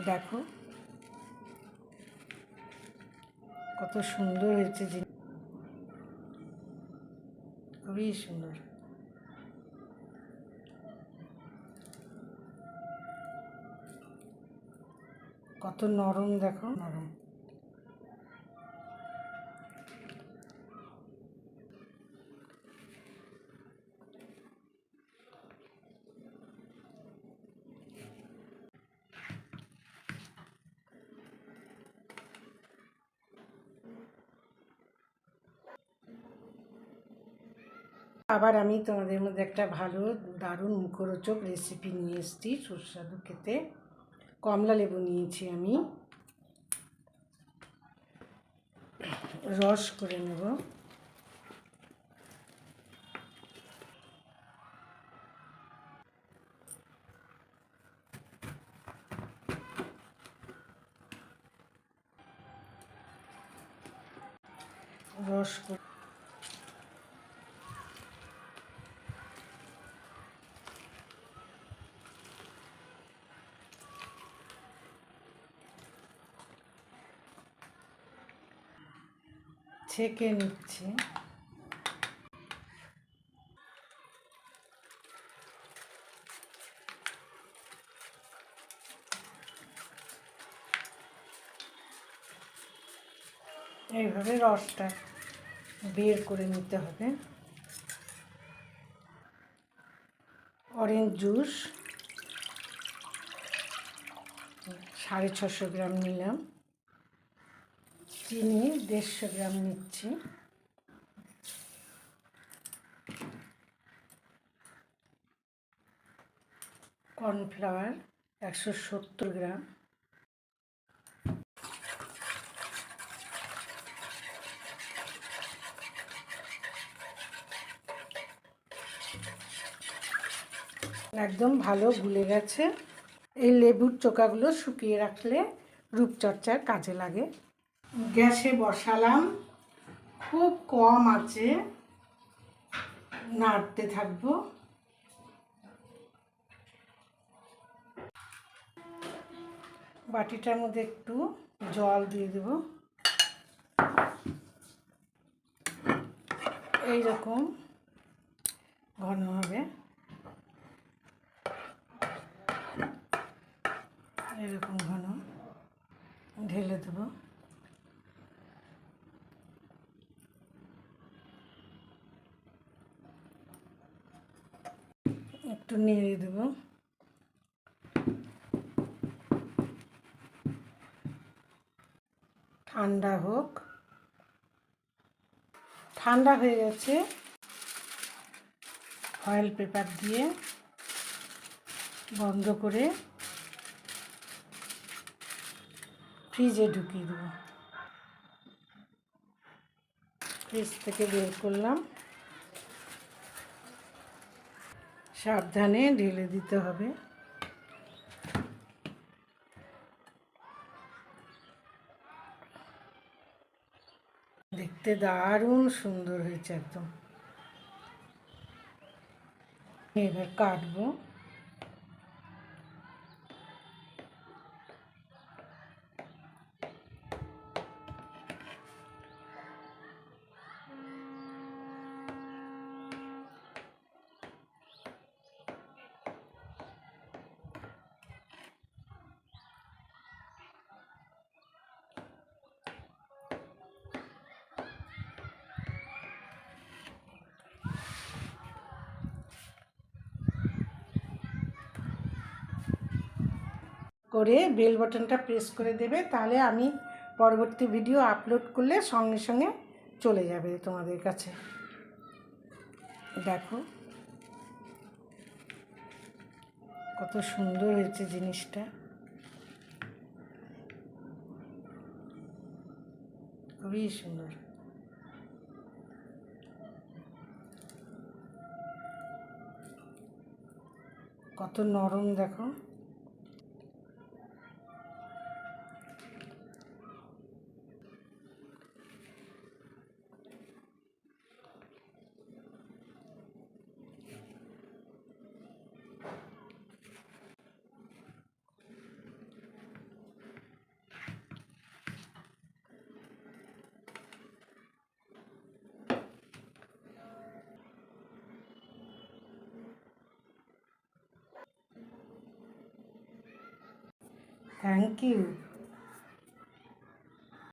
দেখো কত সুন্দর হয়েছে, খুবই সুন্দর। কত নরম, দেখো নরম। আবার আমি তোমাদের মধ্যে একটা ভালো দারুণ মুখরোচক রেসিপি নিয়ে এসেছি, সুস্বাদু খেতে। কমলা লেবু নিয়েছি আমি, রস করে নেব। রস করে ছেঁকে নিচ্ছি। এইভাবে রসটা বের করে নিতে হবে। অরেঞ্জ জুস 650 গ্রাম নিলাম। চিনি 150 গ্রাম নিচ্ছি। কর্নফ্লাওয়ার 170 গ্রাম। একদম ভালো গুলে গেছে। এই লেবুর চোকাগুলো শুকিয়ে রাখলে রূপচর্চার কাজে লাগে। গ্যাসে বসালাম, খুব কম আঁচে নাড়তে থাকবো। বাটিটার মধ্যে একটু জল দিয়ে দেব। এইরকম ঘন হবে, এরকম ঘন ঢেলে দেব। একটু নেড়ে দেব। ঠান্ডা হোক। ঠান্ডা হয়ে গেছে। ফয়েল পেপার দিয়ে বন্ধ করে ফ্রিজে ঢুকিয়ে দেব। ফ্রিজ থেকে বের করলাম। সাবধানে ঢেলে দিতে হবে। দেখতে দারুণ সুন্দর হয়েছে একদম। এবার কাটবো। করে বেল বাটনটা প্রেস করে দেবে, তাহলে আমি পরবর্তী ভিডিও আপলোড করলে সঙ্গে সঙ্গে চলে যাবে তোমাদের কাছে। দেখো কত সুন্দর হয়েছে জিনিসটা, খুবই সুন্দর। কত নরম দেখো। Thank you.